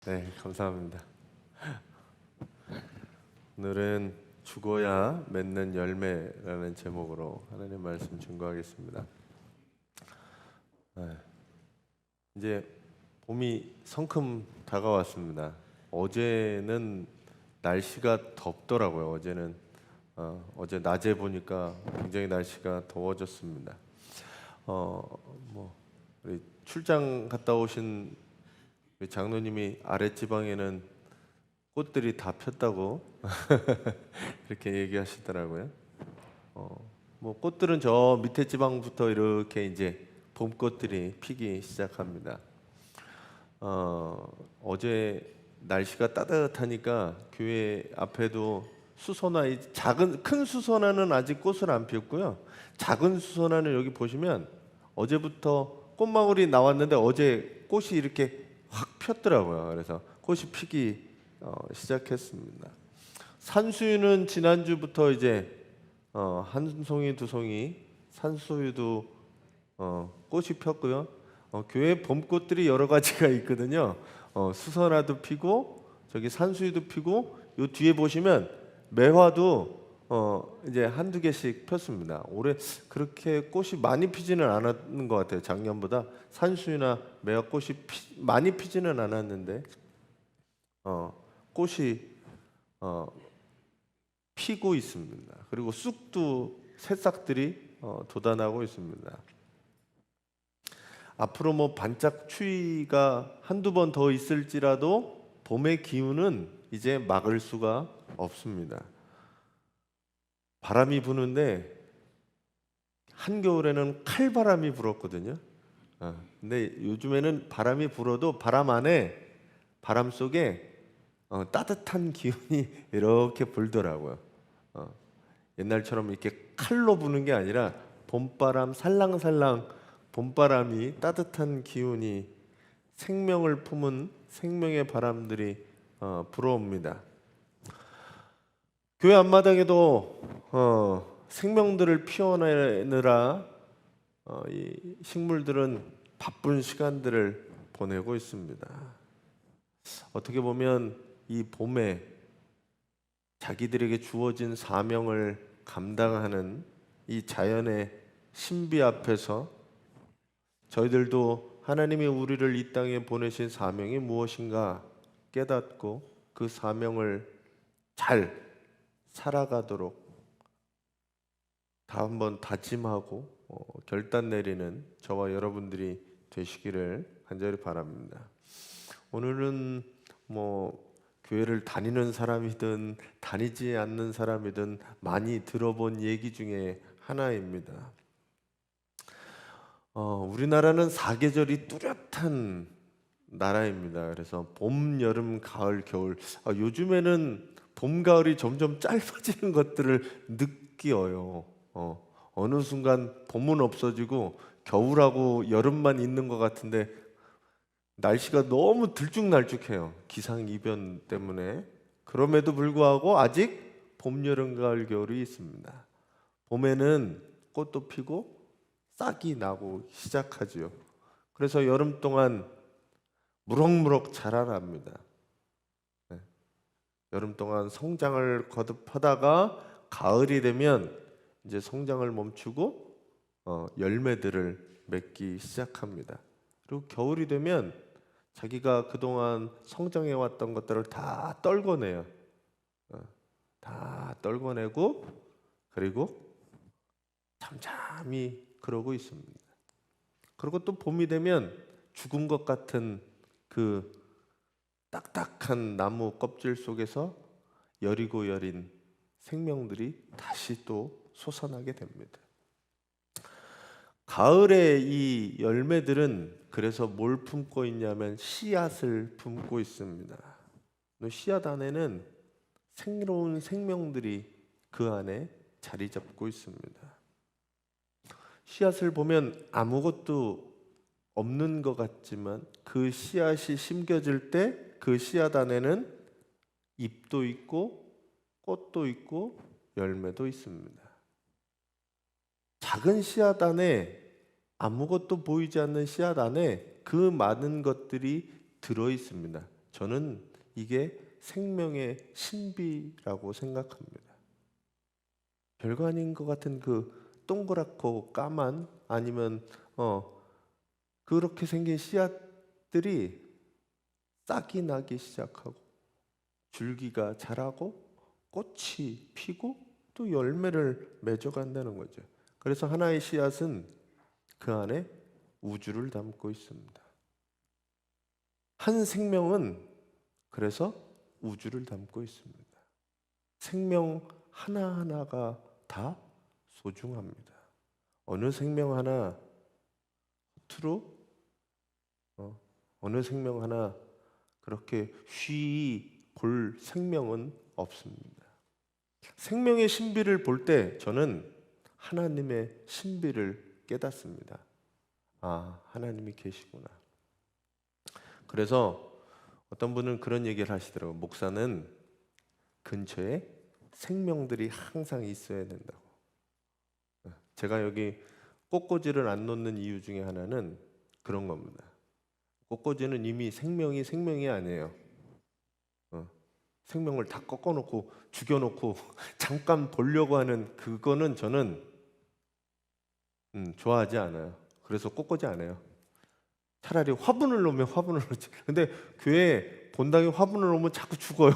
네, 감사합니다. 오늘은 죽어야 맺는 열매라는 제목으로 하나님 말씀 증거하겠습니다. 네, 이제 봄이 성큼 다가왔습니다. 어제는 날씨가 덥더라고요. 어제 낮에 보니까 굉장히 날씨가 더워졌습니다. 우리 출장 갔다 오신 우리 장로님이 아랫지방에는 꽃들이 다 폈다고 그렇게 얘기하시더라고요. 꽃들은 저 밑에 지방부터 이렇게 이제 봄꽃들이 피기 시작합니다. 어제 날씨가 따뜻하니까 교회 앞에도 수소나 큰 수소나는 아직 꽃을 안 피웠고요. 작은 수소나는 여기 보시면 어제부터 꽃망울이 나왔는데 어제 꽃이 이렇게 확 폈더라고요. 그래서 꽃이 피기 시작했습니다. 산수유는 지난주부터 이제 한 송이 두 송이 산수유도 꽃이 폈고요. 교회 봄꽃들이 여러 가지가 있거든요. 수선화도 피고 저기 산수유도 피고 요 뒤에 보시면 매화도 이제 한두 개씩 폈습니다. 올해 그렇게 꽃이 많이 피지는 않았는 것 같아요. 작년보다 산수유나 매화 꽃이 많이 피지는 않았는데 꽃이 피고 있습니다. 그리고 쑥도 새싹들이 돋아나고 있습니다. 앞으로 반짝 추위가 한두 번 더 있을지라도 봄의 기운은 이제 막을 수가 없습니다. 바람이 부는데 한겨울에는 칼바람이 불었거든요. 근데 요즘에는 바람이 불어도 바람 속에 따뜻한 기운이 이렇게 불더라고요. 옛날처럼 이렇게 칼로 부는 게 아니라 봄바람 살랑살랑 봄바람이 따뜻한 기운이 생명을 품은 생명의 바람들이 불어옵니다. 교회 앞마당에도 생명들을 피워내느라 이 식물들은 바쁜 시간들을 보내고 있습니다. 어떻게 보면 이 봄에 자기들에게 주어진 사명을 감당하는 이 자연의 신비 앞에서 저희들도 하나님이 우리를 이 땅에 보내신 사명이 무엇인가 깨닫고 그 사명을 잘 살아가도록 다 한번 다짐하고 결단 내리는 저와 여러분들이 되시기를 간절히 바랍니다. 오늘은 교회를 다니는 사람이든 다니지 않는 사람이든 많이 들어본 얘기 중에 하나입니다. 우리나라는 사계절이 뚜렷한 나라입니다. 그래서 봄, 여름, 가을, 겨울. 요즘에는 봄, 가을이 점점 짧아지는 것들을 느껴요. 어느 순간 봄은 없어지고 겨울하고 여름만 있는 것 같은데 날씨가 너무 들쭉날쭉해요. 기상이변 때문에. 그럼에도 불구하고 아직 봄, 여름, 가을, 겨울이 있습니다. 봄에는 꽃도 피고 싹이 나고 시작하지요. 그래서 여름 동안 무럭무럭 자라납니다. 네. 여름 동안 성장을 거듭하다가 가을이 되면 이제 성장을 멈추고 열매들을 맺기 시작합니다. 그리고 겨울이 되면 자기가 그동안 성장해 왔던 것들을 다 떨궈내요. 다 떨궈내고 그리고 잠잠히 그러고 있습니다. 그리고 또 봄이 되면 죽은 것 같은 그 딱딱한 나무 껍질 속에서 여리고 여린 생명들이 다시 또 솟아나게 됩니다. 가을의 이 열매들은 그래서 뭘 품고 있냐면 씨앗을 품고 있습니다. 씨앗 안에는 새로운 생명들이 그 안에 자리 잡고 있습니다. 씨앗을 보면 아무것도 없는 것 같지만 그 씨앗이 심겨질 때 그 씨앗 안에는 잎도 있고 꽃도 있고 열매도 있습니다. 작은 씨앗 안에 아무것도 보이지 않는 씨앗 안에 그 많은 것들이 들어 있습니다. 저는 이게 생명의 신비라고 생각합니다. 별거 아닌 것 같은 그 동그랗고 까만 아니면 그렇게 생긴 씨앗들이 싹이 나기 시작하고 줄기가 자라고 꽃이 피고 또 열매를 맺어간다는 거죠. 그래서 하나의 씨앗은 그 안에 우주를 담고 있습니다. 한 생명은 그래서 우주를 담고 있습니다. 생명 하나하나가 다 소중합니다. 어느 생명 하나 허투루 어느 생명 하나 그렇게 쉬이 볼 생명은 없습니다. 생명의 신비를 볼 때 저는 하나님의 신비를 깨닫습니다. 아, 하나님이 계시구나. 그래서 어떤 분은 그런 얘기를 하시더라고요. 목사는 근처에 생명들이 항상 있어야 된다고. 제가 여기 꽃꽂이를 안 놓는 이유 중에 하나는 그런 겁니다. 꽃꽂이는 이미 생명이 아니에요. 생명을 다 꺾어놓고 죽여놓고 잠깐 보려고 하는 그거는 저는 좋아하지 않아요. 그래서 꽃꽂이 안 해요. 차라리 화분을 놓으면 화분을 놓지. 근데 교회 본당에 화분을 놓으면 자꾸 죽어요.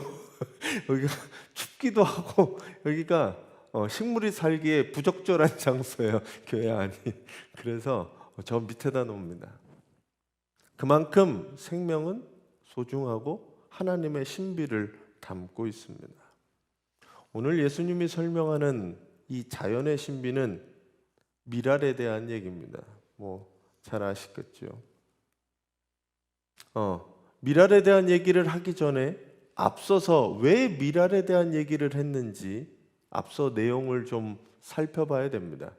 여기가 춥기도 하고 여기가 식물이 살기에 부적절한 장소예요. 교회 안이. 그래서 저 밑에다 놓습니다. 그만큼 생명은 소중하고 하나님의 신비를 담고 있습니다. 오늘 예수님이 설명하는 이 자연의 신비는 미랄에 대한 얘기입니다. 잘 아시겠죠? 미랄에 대한 얘기를 하기 전에 앞서서 왜 미랄에 대한 얘기를 했는지 앞서 내용을 좀 살펴봐야 됩니다.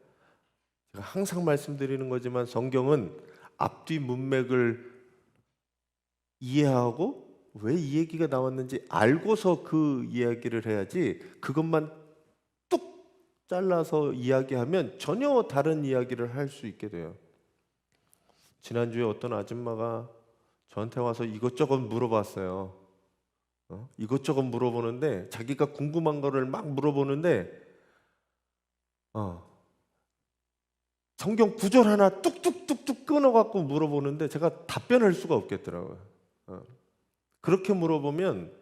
제가 항상 말씀드리는 거지만 성경은 앞뒤 문맥을 이해하고 왜 이 얘기가 나왔는지 알고서 그 이야기를 해야지 그것만 뚝 잘라서 이야기하면 전혀 다른 이야기를 할 수 있게 돼요. 지난주에 어떤 아줌마가 저한테 와서 이것저것 물어봤어요. 이것저것 물어보는데 자기가 궁금한 거를 막 물어보는데 성경 구절 하나 뚝뚝뚝뚝 끊어갖고 물어보는데 제가 답변할 수가 없겠더라고요. 그렇게 물어보면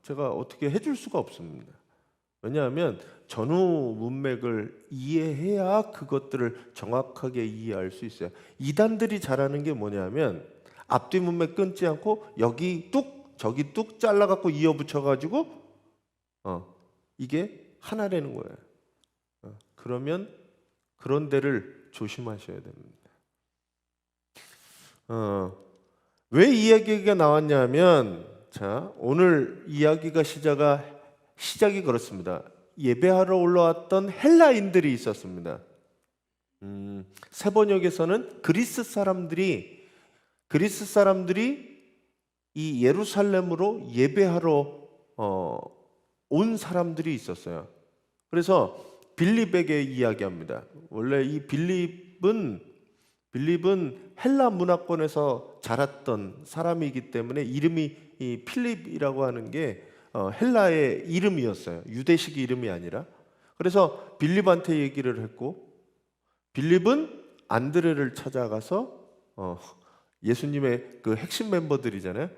제가 어떻게 해줄 수가 없습니다. 왜냐하면 전후 문맥을 이해해야 그것들을 정확하게 이해할 수 있어요. 이단들이 잘하는 게 뭐냐면 앞뒤 문맥 끊지 않고 여기 뚝 저기 뚝 잘라갖고 이어붙여가지고 이게 하나라는 거예요. 그러면 그런 데를 조심하셔야 됩니다. 왜 이 이야기가 나왔냐면 자 오늘 이야기가 시작이 그렇습니다. 예배하러 올라왔던 헬라인들이 있었습니다. 세번역에서는 그리스 사람들이 이 예루살렘으로 예배하러 온 사람들이 있었어요. 그래서 빌립에게 이야기합니다. 원래 이 빌립은 헬라 문화권에서 자랐던 사람이기 때문에 이름이 이 필립이라고 하는 게 헬라의 이름이었어요. 유대식 이름이 아니라. 그래서 빌립한테 얘기를 했고 빌립은 안드레를 찾아가서 예수님의 그 핵심 멤버들이잖아요.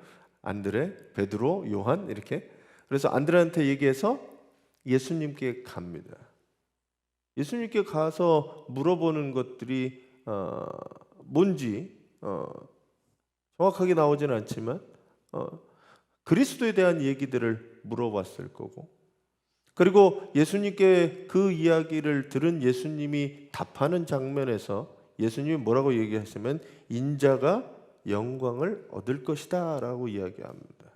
안드레, 베드로, 요한 이렇게. 그래서 안드레한테 얘기해서 예수님께 갑니다. 예수님께 가서 물어보는 것들이 뭔지 정확하게 나오지는 않지만 그리스도에 대한 얘기들을 물어봤을 거고 그리고 예수님께 그 이야기를 들은 예수님이 답하는 장면에서 예수님이 뭐라고 얘기하시면 인자가 영광을 얻을 것이다 라고 이야기합니다.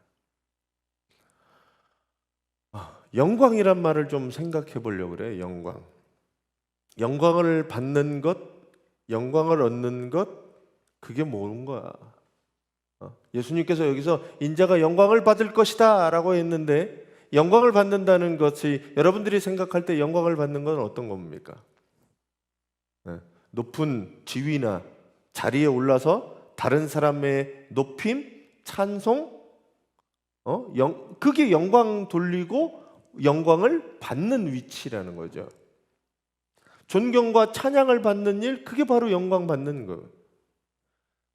영광이란 말을 좀 생각해 보려고 그래요. 영광을 받는 것, 영광을 얻는 것, 그게 뭔가? 예수님께서 여기서 인자가 영광을 받을 것이다 라고 했는데 영광을 받는다는 것이 여러분들이 생각할 때 영광을 받는 건 어떤 겁니까? 높은 지위나 자리에 올라서 다른 사람의 높임, 찬송, 그게 영광 돌리고 영광을 받는 위치라는 거죠. 존경과 찬양을 받는 일, 그게 바로 영광 받는 거예요.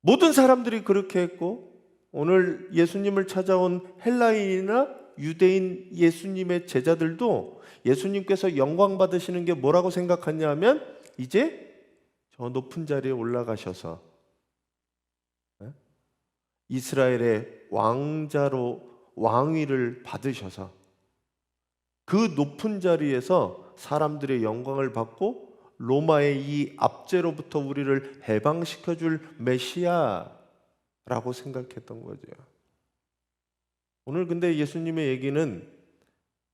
모든 사람들이 그렇게 했고, 오늘 예수님을 찾아온 헬라인이나 유대인 예수님의 제자들도 예수님께서 영광 받으시는 게 뭐라고 생각하냐면, 이제 저 높은 자리에 올라가셔서 이스라엘의 왕자로 왕위를 받으셔서 그 높은 자리에서 사람들의 영광을 받고 로마의 이 압제로부터 우리를 해방시켜 줄 메시아라고 생각했던 거죠. 오늘 근데 예수님의 얘기는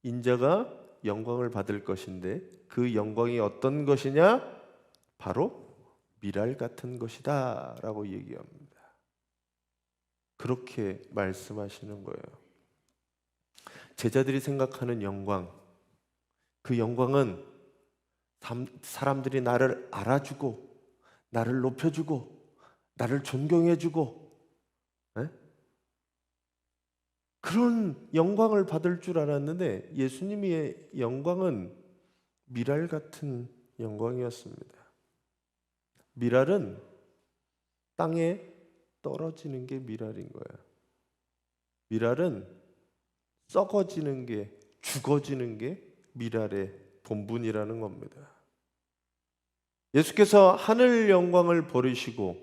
인자가 영광을 받을 것인데, 그 영광이 어떤 것이냐? 바로 미랄 같은 것이다 라고 얘기합니다. 그렇게 말씀하시는 거예요. 제자들이 생각하는 영광, 그 영광은 사람들이 나를 알아주고 나를 높여주고 나를 존경해주고 그런 영광을 받을 줄 알았는데, 예수님의 영광은 미랄 같은 영광이었습니다. 미랄은 땅에 떨어지는 게 미랄인 거예요. 미랄은 썩어지는 게, 죽어지는 게 미랄의 본분이라는 겁니다. 예수께서 하늘 영광을 버리시고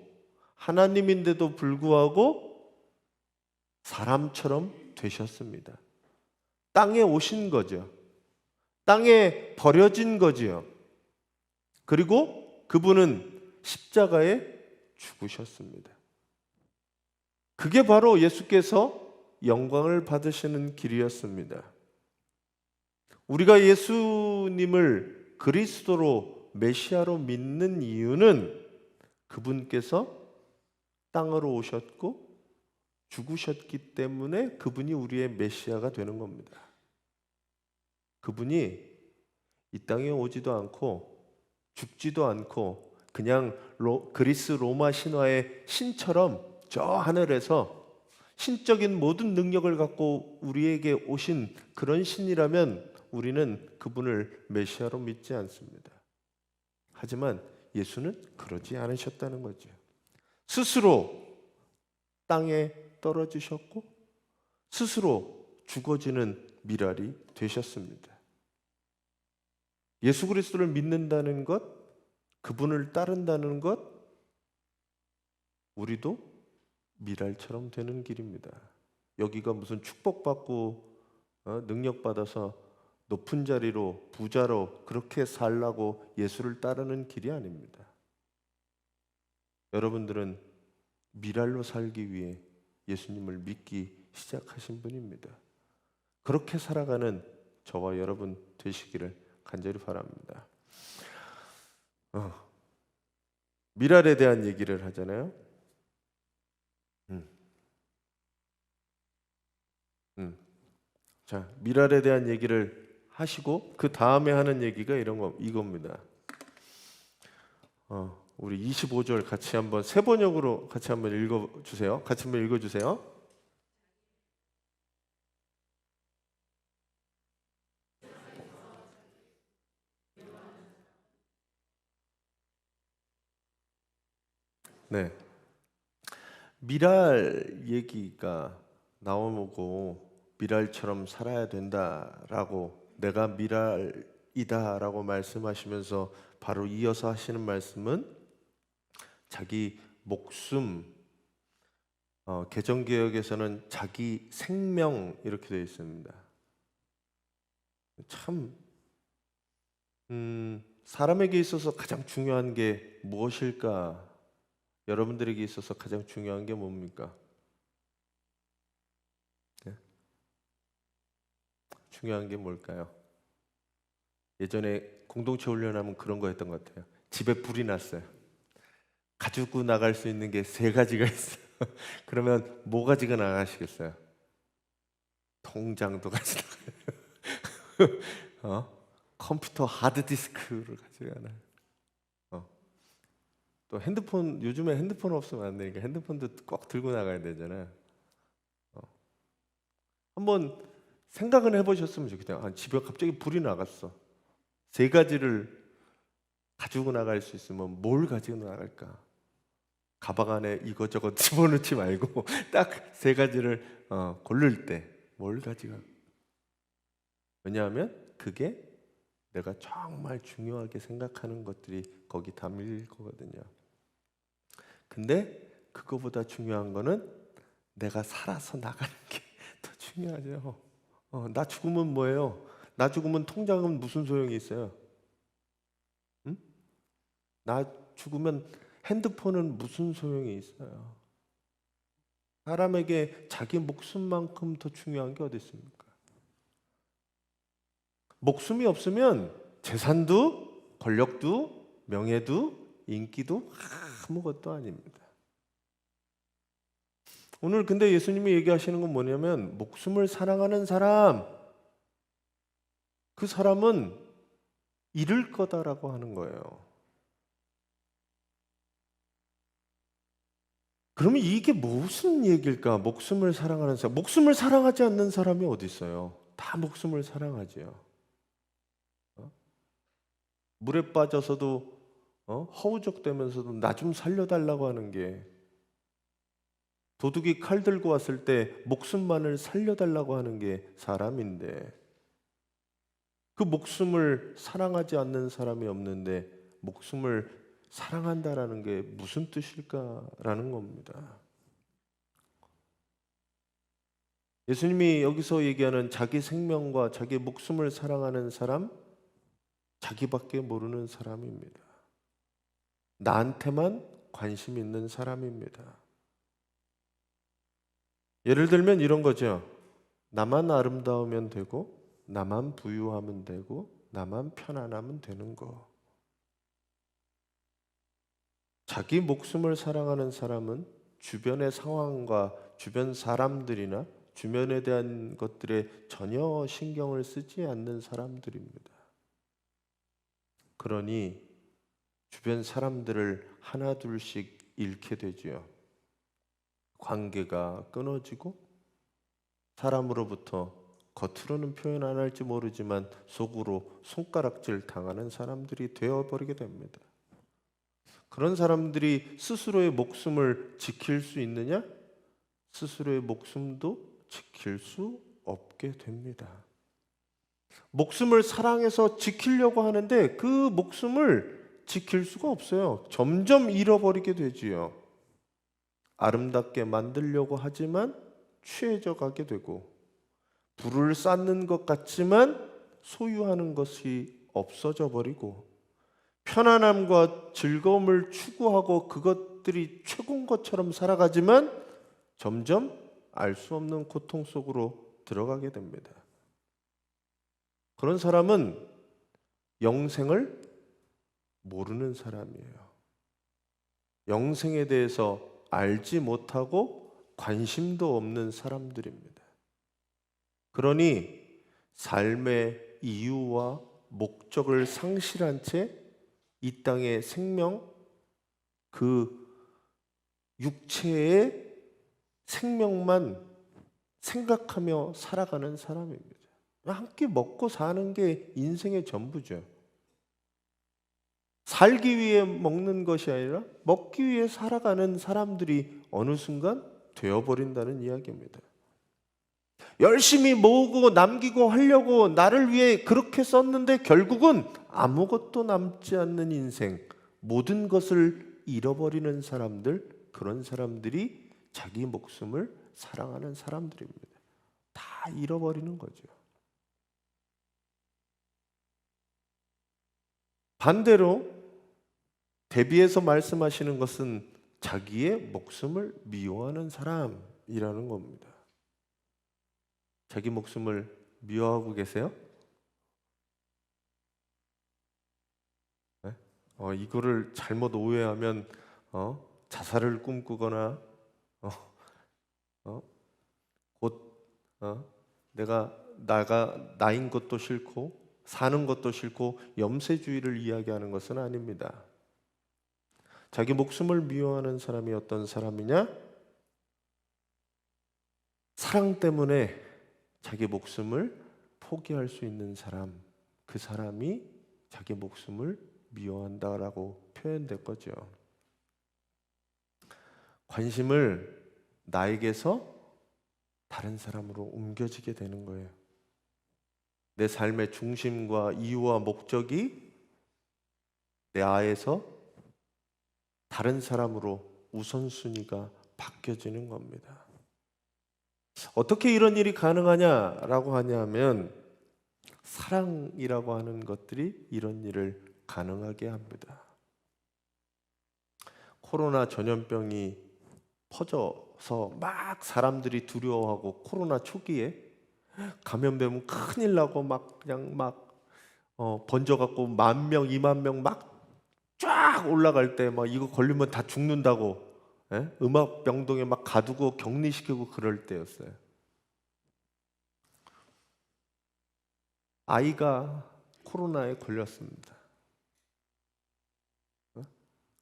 하나님인데도 불구하고 사람처럼 되셨습니다. 땅에 오신 거죠. 땅에 버려진 거지요. 그리고 그분은 십자가에 죽으셨습니다. 그게 바로 예수께서 영광을 받으시는 길이었습니다. 우리가 예수님을 그리스도로 메시아로 믿는 이유는 그분께서 땅으로 오셨고 죽으셨기 때문에 그분이 우리의 메시아가 되는 겁니다. 그분이 이 땅에 오지도 않고 죽지도 않고 그냥 그리스 로마 신화의 신처럼 저 하늘에서 신적인 모든 능력을 갖고 우리에게 오신 그런 신이라면 우리는 그분을 메시아로 믿지 않습니다. 하지만 예수는 그러지 않으셨다는 거죠. 스스로 땅에 떨어지셨고 스스로 죽어지는 미랄이 되셨습니다. 예수 그리스도를 믿는다는 것, 그분을 따른다는 것, 우리도 미랄처럼 되는 길입니다. 여기가 무슨 축복받고 능력받아서 높은 자리로 부자로 그렇게 살라고 예수를 따르는 길이 아닙니다. 여러분들은 미랄로 살기 위해 예수님을 믿기 시작하신 분입니다. 그렇게 살아가는 저와 여러분 되시기를 간절히 바랍니다. 미랄에 대한 얘기를 하잖아요. 자, 미랄에 대한 얘기를 하시고 그 다음에 하는 얘기가 이겁니다. 우리 25절 같이 한번 세 번역으로 같이 한번 읽어주세요. 같이 한번 읽어주세요. 네, 미랄 얘기가 나오고 미랄처럼 살아야 된다라고, 내가 미랄이다라고 말씀하시면서 바로 이어서 하시는 말씀은 자기 목숨, 개정개혁에서는 자기 생명 이렇게 되어 있습니다. 참 사람에게 있어서 가장 중요한 게 무엇일까? 여러분들에게 있어서 가장 중요한 게 뭡니까? 네? 중요한 게 뭘까요? 예전에 공동체 훈련하면 그런 거 했던 것 같아요. 집에 불이 났어요. 가지고 나갈 수 있는 게 세 가지가 있어요. 그러면 뭐 가지고 나가시겠어요? 통장도 가지고 나가요. 컴퓨터 하드디스크를 가지고 가나요? 또 핸드폰, 요즘에 핸드폰 없으면 안 되니까 핸드폰도 꼭 들고 나가야 되잖아요. 한번 생각은 해보셨으면 좋겠어요. 집에 갑자기 불이 나갔어. 세 가지를 가지고 나갈 수 있으면 뭘 가지고 나갈까? 가방 안에 이것저것 집어넣지 말고 딱 세 가지를 고를 때 뭘 가지고? 왜냐하면 그게 내가 정말 중요하게 생각하는 것들이 거기 담길 거거든요. 근데 그거보다 중요한 거는 내가 살아서 나가는 게 더 중요하죠. 나 죽으면 뭐예요? 나 죽으면 통장은 무슨 소용이 있어요? 응? 나 죽으면 핸드폰은 무슨 소용이 있어요? 사람에게 자기 목숨만큼 더 중요한 게 어디 있습니까? 목숨이 없으면 재산도, 권력도, 명예도, 인기도 아무것도 아닙니다. 오늘 근데 예수님이 얘기하시는 건 뭐냐면 목숨을 사랑하는 사람, 그 사람은 잃을 거다라고 하는 거예요. 그러면 이게 무슨 얘기일까? 목숨을 사랑하는 사람. 목숨을 사랑하지 않는 사람이 어디 있어요? 다 목숨을 사랑하지요. 물에 빠져서도 허우적대면서도 나 좀 살려달라고 하는 게, 도둑이 칼 들고 왔을 때 목숨만을 살려달라고 하는 게 사람인데, 그 목숨을 사랑하지 않는 사람이 없는데 목숨을 사랑한다라는 게 무슨 뜻일까라는 겁니다. 예수님이 여기서 얘기하는 자기 생명과 자기 목숨을 사랑하는 사람, 자기밖에 모르는 사람입니다. 나한테만 관심 있는 사람입니다. 예를 들면 이런 거죠. 나만 아름다우면 되고, 나만 부유하면 되고, 나만 편안하면 되는 거. 자기 목숨을 사랑하는 사람은 주변의 상황과 주변 사람들이나 주변에 대한 것들에 전혀 신경을 쓰지 않는 사람들입니다. 그러니 주변 사람들을 하나둘씩 잃게 되지요. 관계가 끊어지고 사람으로부터 겉으로는 표현 안 할지 모르지만 속으로 손가락질 당하는 사람들이 되어버리게 됩니다. 그런 사람들이 스스로의 목숨을 지킬 수 있느냐? 스스로의 목숨도 지킬 수 없게 됩니다. 목숨을 사랑해서 지키려고 하는데 그 목숨을 지킬 수가 없어요. 점점 잃어버리게 되지요. 아름답게 만들려고 하지만 취해져 가게 되고, 불을 쌓는 것 같지만 소유하는 것이 없어져 버리고, 편안함과 즐거움을 추구하고 그것들이 최고인 것처럼 살아가지만 점점 알 수 없는 고통 속으로 들어가게 됩니다. 그런 사람은 영생을 모르는 사람이에요. 영생에 대해서 알지 못하고 관심도 없는 사람들입니다. 그러니 삶의 이유와 목적을 상실한 채 이 땅의 생명, 그 육체의 생명만 생각하며 살아가는 사람입니다. 함께 먹고 사는 게 인생의 전부죠. 살기 위해 먹는 것이 아니라 먹기 위해 살아가는 사람들이 어느 순간 되어버린다는 이야기입니다. 열심히 모으고 남기고 하려고 나를 위해 그렇게 썼는데 결국은 아무것도 남지 않는 인생, 모든 것을 잃어버리는 사람들, 그런 사람들이 자기 목숨을 사랑하는 사람들입니다. 다 잃어버리는 거죠. 반대로 대비해서 말씀하시는 것은 자기의 목숨을 미워하는 사람이라는 겁니다. 자기 목숨을 미워하고 계세요? 네? 이거를 잘못 오해하면 자살을 꿈꾸거나 곧 내가 나인 것도 싫고 사는 것도 싫고 염세주의를 이야기하는 것은 아닙니다. 자기 목숨을 미워하는 사람이 어떤 사람이냐? 사랑 때문에 자기 목숨을 포기할 수 있는 사람, 그 사람이 자기 목숨을 미워한다라고 표현된 거죠. 관심을 나에게서 다른 사람으로 옮겨지게 되는 거예요. 내 삶의 중심과 이유와 목적이 내 안에서 다른 사람으로 우선순위가 바뀌어지는 겁니다. 어떻게 이런 일이 가능하냐라고 하냐면 사랑이라고 하는 것들이 이런 일을 가능하게 합니다. 코로나 전염병이 퍼져서 막 사람들이 두려워하고 코로나 초기에 감염되면 큰일 나고 막 그냥 번져갖고 10,000명, 20,000명 막 쫙 올라갈 때 막 이거 걸리면 다 죽는다고 음압병동에 막 가두고 격리시키고 그럴 때였어요. 아이가 코로나에 걸렸습니다.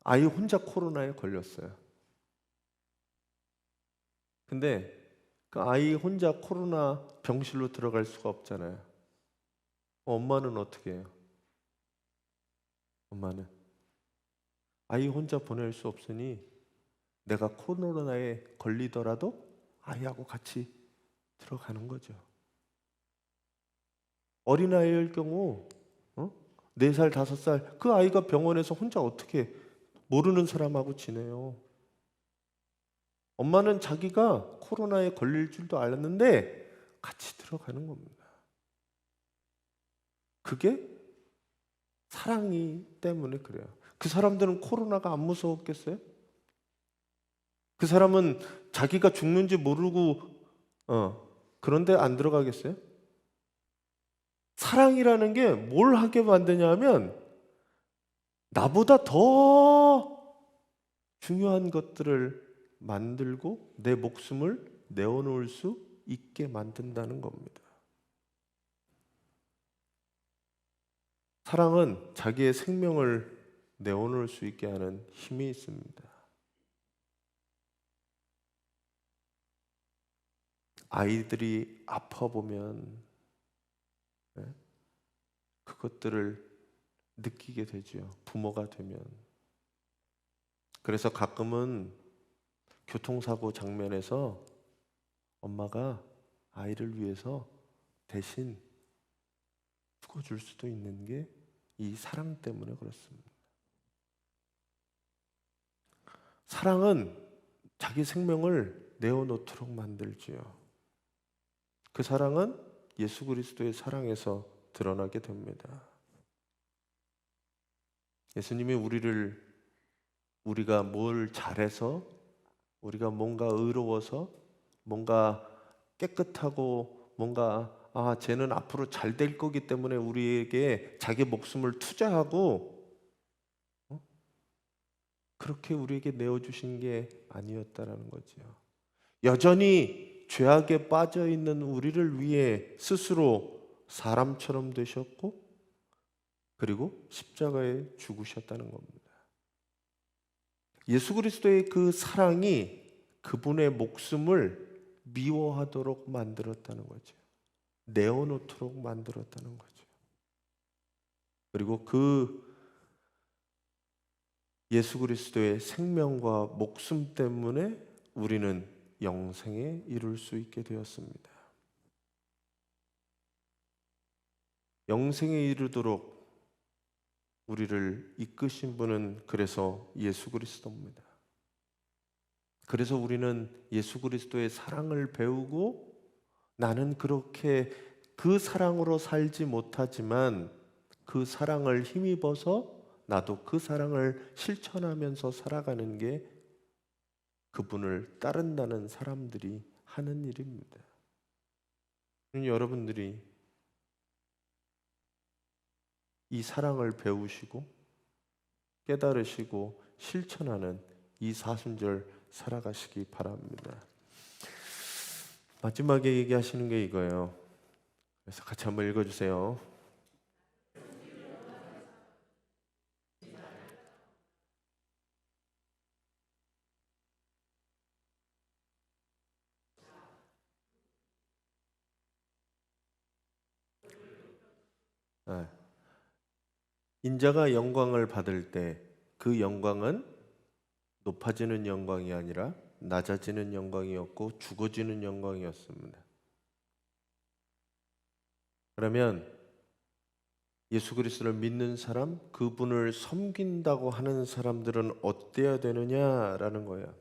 아이 혼자 코로나에 걸렸어요. 근데 그 아이 혼자 코로나 병실로 들어갈 수가 없잖아요. 엄마는 어떻게 해요? 엄마는 아이 혼자 보낼 수 없으니 내가 코로나에 걸리더라도 아이하고 같이 들어가는 거죠. 어린아이일 경우 4살, 5살 그 아이가 병원에서 혼자 어떻게 모르는 사람하고 지내요. 엄마는 자기가 코로나에 걸릴 줄도 알았는데 같이 들어가는 겁니다. 그게 사랑이 때문에 그래요. 그 사람들은 코로나가 안 무서웠겠어요? 그 사람은 자기가 죽는지 모르고 그런데 안 들어가겠어요? 사랑이라는 게 뭘 하게 만드냐면 나보다 더 중요한 것들을 만들고 내 목숨을 내어놓을 수 있게 만든다는 겁니다. 사랑은 자기의 생명을 내어놓을 수 있게 하는 힘이 있습니다. 아이들이 아파 보면 그것들을 느끼게 되죠. 부모가 되면. 그래서 가끔은 교통사고 장면에서 엄마가 아이를 위해서 대신 죽어줄 수도 있는 게 이 사랑 때문에 그렇습니다. 사랑은 자기 생명을 내어놓도록 만들지요. 그 사랑은 예수 그리스도의 사랑에서 드러나게 됩니다. 예수님이 우리가 뭘 잘해서 우리가 뭔가 의로워서 뭔가 깨끗하고 뭔가 쟤는 앞으로 잘 될 거기 때문에 우리에게 자기 목숨을 투자하고 그렇게 우리에게 내어주신 게 아니었다라는 거죠. 여전히 죄악에 빠져 있는 우리를 위해 스스로 사람처럼 되셨고 그리고 십자가에 죽으셨다는 겁니다. 예수 그리스도의 그 사랑이 그분의 목숨을 미워하도록 만들었다는 거죠. 내어놓도록 만들었다는 거죠. 그리고 그 예수 그리스도의 생명과 목숨 때문에 우리는 영생에 이룰 수 있게 되었습니다. 영생에 이르도록 우리를 이끄신 분은 그래서 예수 그리스도입니다. 그래서 우리는 예수 그리스도의 사랑을 배우고 나는 그렇게 그 사랑으로 살지 못하지만 그 사랑을 힘입어서 나도 그 사랑을 실천하면서 살아가는 게 그분을 따른다는 사람들이 하는 일입니다. 여러분들이 이 사랑을 배우시고 깨달으시고 실천하는 이 사순절 살아가시기 바랍니다. 마지막에 얘기하시는 게 이거예요. 그래서 같이 한번 읽어주세요. 예. 인자가 영광을 받을 때 그 영광은 높아지는 영광이 아니라 낮아지는 영광이었고 죽어지는 영광이었습니다. 그러면 예수 그리스도를 믿는 사람, 그분을 섬긴다고 하는 사람들은 어때야 되느냐라는 거예요.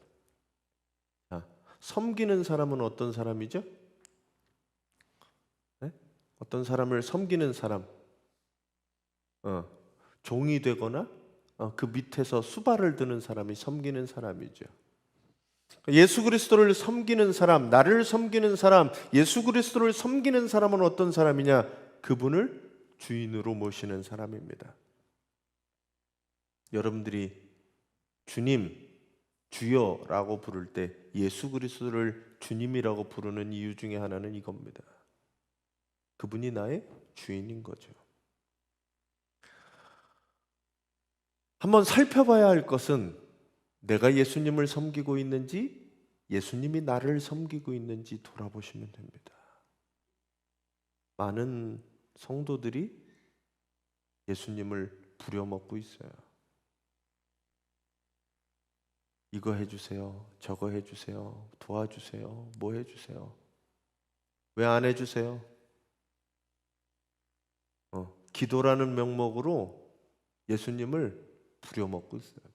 자, 섬기는 사람은 어떤 사람이죠? 네? 어떤 사람을 섬기는 사람, 종이 되거나 그 밑에서 수발을 드는 사람이 섬기는 사람이죠. 예수 그리스도를 섬기는 사람, 나를 섬기는 사람, 예수 그리스도를 섬기는 사람은 어떤 사람이냐? 그분을 주인으로 모시는 사람입니다. 여러분들이 주님, 주여라고 부를 때 예수 그리스도를 주님이라고 부르는 이유 중에 하나는 이겁니다. 그분이 나의 주인인 거죠. 한번 살펴봐야 할 것은 내가 예수님을 섬기고 있는지 예수님이 나를 섬기고 있는지 돌아보시면 됩니다. 많은 성도들이 예수님을 부려먹고 있어요. 이거 해주세요, 저거 해주세요, 도와주세요, 뭐 해주세요. 왜 안 해주세요? 기도라는 명목으로 예수님을 부려먹고 있어요.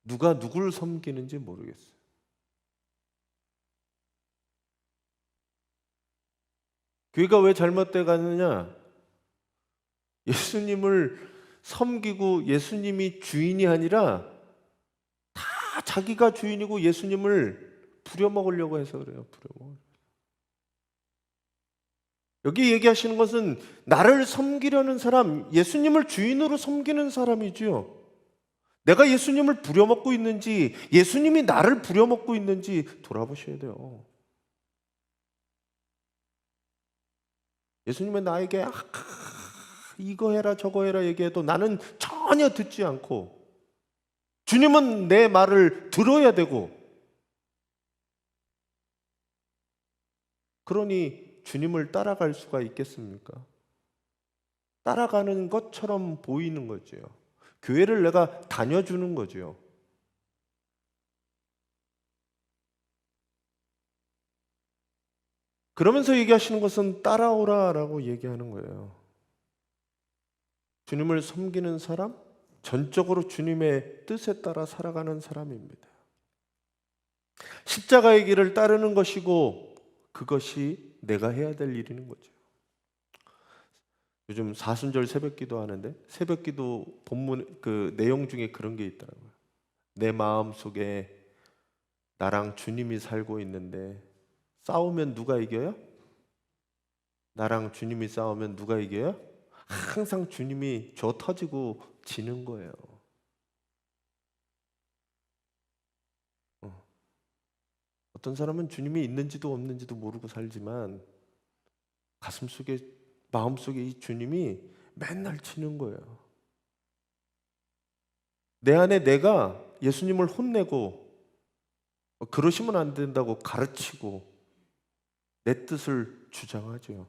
누가 누구를 섬기는지 모르겠어요. 교회가 왜 잘못돼 가느냐? 예수님을 섬기고 예수님이 주인이 아니라 다 자기가 주인이고 예수님을 부려먹으려고 해서 그래요. 부려먹으려고. 여기 얘기하시는 것은 나를 섬기려는 사람, 예수님을 주인으로 섬기는 사람이지요. 내가 예수님을 부려먹고 있는지 예수님이 나를 부려먹고 있는지 돌아보셔야 돼요. 예수님은 나에게 이거 해라 저거 해라 얘기해도 나는 전혀 듣지 않고, 주님은 내 말을 들어야 되고, 그러니 주님을 따라갈 수가 있겠습니까? 따라가는 것처럼 보이는 거죠. 교회를 내가 다녀주는 거죠. 그러면서 얘기하시는 것은 따라오라라고 얘기하는 거예요. 주님을 섬기는 사람, 전적으로 주님의 뜻에 따라 살아가는 사람입니다. 십자가의 길을 따르는 것이고 그것이 내가 해야 될 일인 거죠. 요즘 사순절 새벽기도 하는데 새벽기도 본문 그 내용 중에 그런 게 있더라고요. 내 마음 속에 나랑 주님이 살고 있는데 싸우면 누가 이겨요? 나랑 주님이 싸우면 누가 이겨요? 항상 주님이 저 터지고 지는 거예요. 어떤 사람은 주님이 있는지도 없는지도 모르고 살지만 가슴속에, 마음속에 이 주님이 맨날 치는 거예요. 내 안에 내가 예수님을 혼내고 그러시면 안 된다고 가르치고 내 뜻을 주장하죠.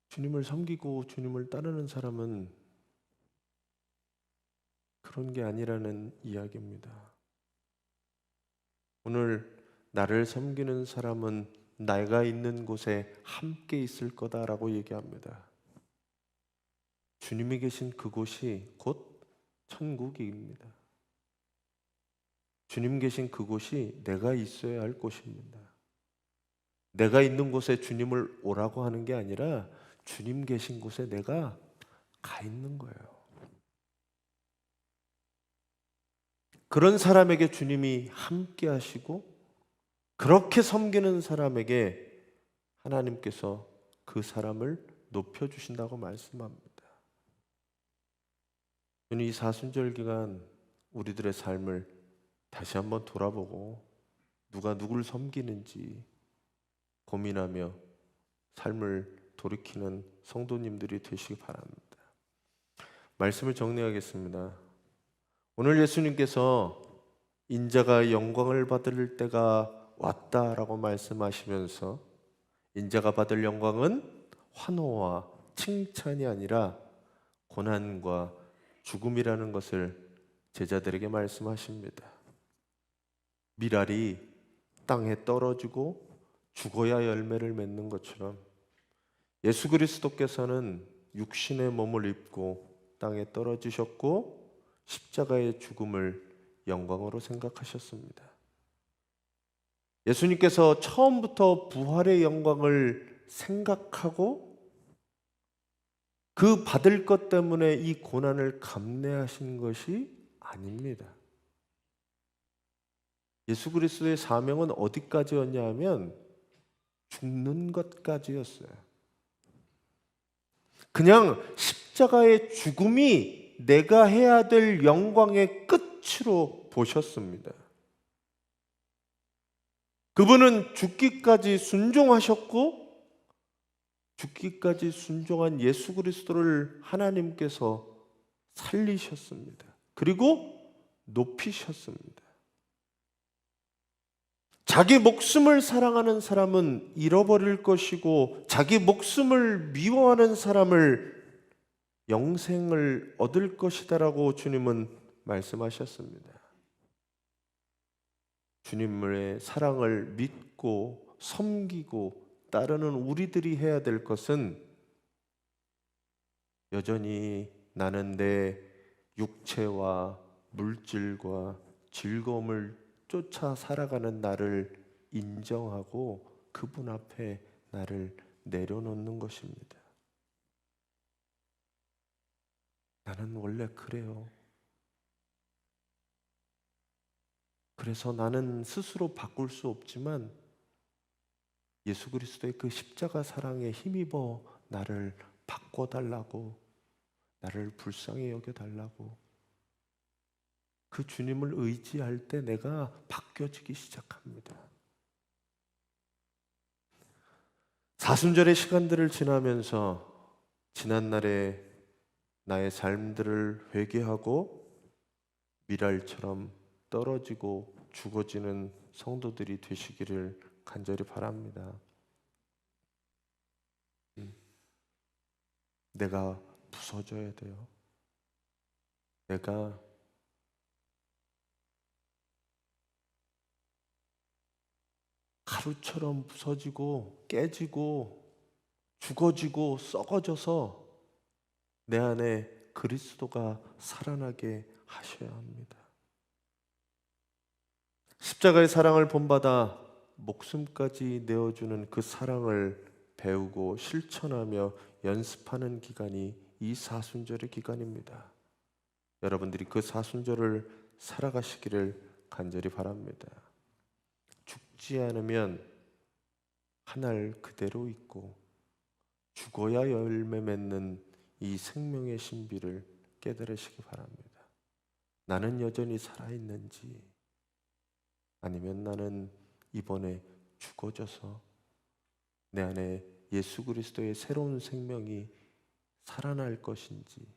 주님을 섬기고 주님을 따르는 사람은 그런 게 아니라는 이야기입니다. 오늘 나를 섬기는 사람은 내가 있는 곳에 함께 있을 거다라고 얘기합니다. 주님이 계신 그곳이 곧 천국입니다. 주님 계신 그곳이 내가 있어야 할 곳입니다. 내가 있는 곳에 주님을 오라고 하는 게 아니라 주님 계신 곳에 내가 가 있는 거예요. 그런 사람에게 주님이 함께 하시고 그렇게 섬기는 사람에게 하나님께서 그 사람을 높여주신다고 말씀합니다. 이 사순절 기간 우리들의 삶을 다시 한번 돌아보고 누가 누구를 섬기는지 고민하며 삶을 돌이키는 성도님들이 되시기 바랍니다. 말씀을 정리하겠습니다. 오늘 예수님께서 인자가 영광을 받을 때가 왔다라고 말씀하시면서 인자가 받을 영광은 환호와 칭찬이 아니라 고난과 죽음이라는 것을 제자들에게 말씀하십니다. 밀알이 땅에 떨어지고 죽어야 열매를 맺는 것처럼 예수 그리스도께서는 육신의 몸을 입고 땅에 떨어지셨고 십자가의 죽음을 영광으로 생각하셨습니다. 예수님께서 처음부터 부활의 영광을 생각하고 그 받을 것 때문에 이 고난을 감내하신 것이 아닙니다. 예수 그리스도의 사명은 어디까지였냐 하면 죽는 것까지였어요. 그냥 십자가의 죽음이 내가 해야 될 영광의 끝으로 보셨습니다. 그분은 죽기까지 순종하셨고 죽기까지 순종한 예수 그리스도를 하나님께서 살리셨습니다. 그리고 높이셨습니다. 자기 목숨을 사랑하는 사람은 잃어버릴 것이고 자기 목숨을 미워하는 사람을 영생을 얻을 것이다라고 주님은 말씀하셨습니다. 주님의 사랑을 믿고 섬기고 따르는 우리들이 해야 될 것은 여전히 나는 내 육체와 물질과 즐거움을 쫓아 살아가는 나를 인정하고 그분 앞에 나를 내려놓는 것입니다. 나는 원래 그래요. 그래서 나는 스스로 바꿀 수 없지만 예수 그리스도의 그 십자가 사랑에 힘입어 나를 바꿔달라고, 나를 불쌍히 여겨달라고, 그 주님을 의지할 때 내가 바뀌어지기 시작합니다. 사순절의 시간들을 지나면서 지난날의 나의 삶들을 회개하고 밀알처럼 떨어지고 죽어지는 성도들이 되시기를 간절히 바랍니다. 내가 부서져야 돼요. 내가 가루처럼 부서지고 깨지고 죽어지고 썩어져서 내 안에 그리스도가 살아나게 하셔야 합니다. 십자가의 사랑을 본받아 목숨까지 내어주는 그 사랑을 배우고 실천하며 연습하는 기간이 이 사순절의 기간입니다. 여러분들이 그 사순절을 살아가시기를 간절히 바랍니다. 죽지 않으면 하늘 그대로 있고 죽어야 열매 맺는 이 생명의 신비를 깨달으시기 바랍니다. 나는 여전히 살아있는지 아니면 나는 이번에 죽어져서 내 안에 예수 그리스도의 새로운 생명이 살아날 것인지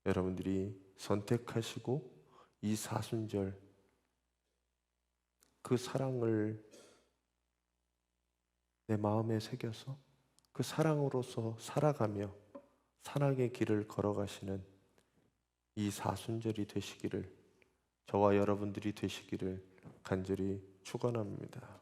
여러분들이 선택하시고 이 사순절 그 사랑을 내 마음에 새겨서 그 사랑으로서 살아가며 사랑의 길을 걸어가시는 이 사순절이 되시기를, 저와 여러분들이 되시기를 간절히 축원합니다.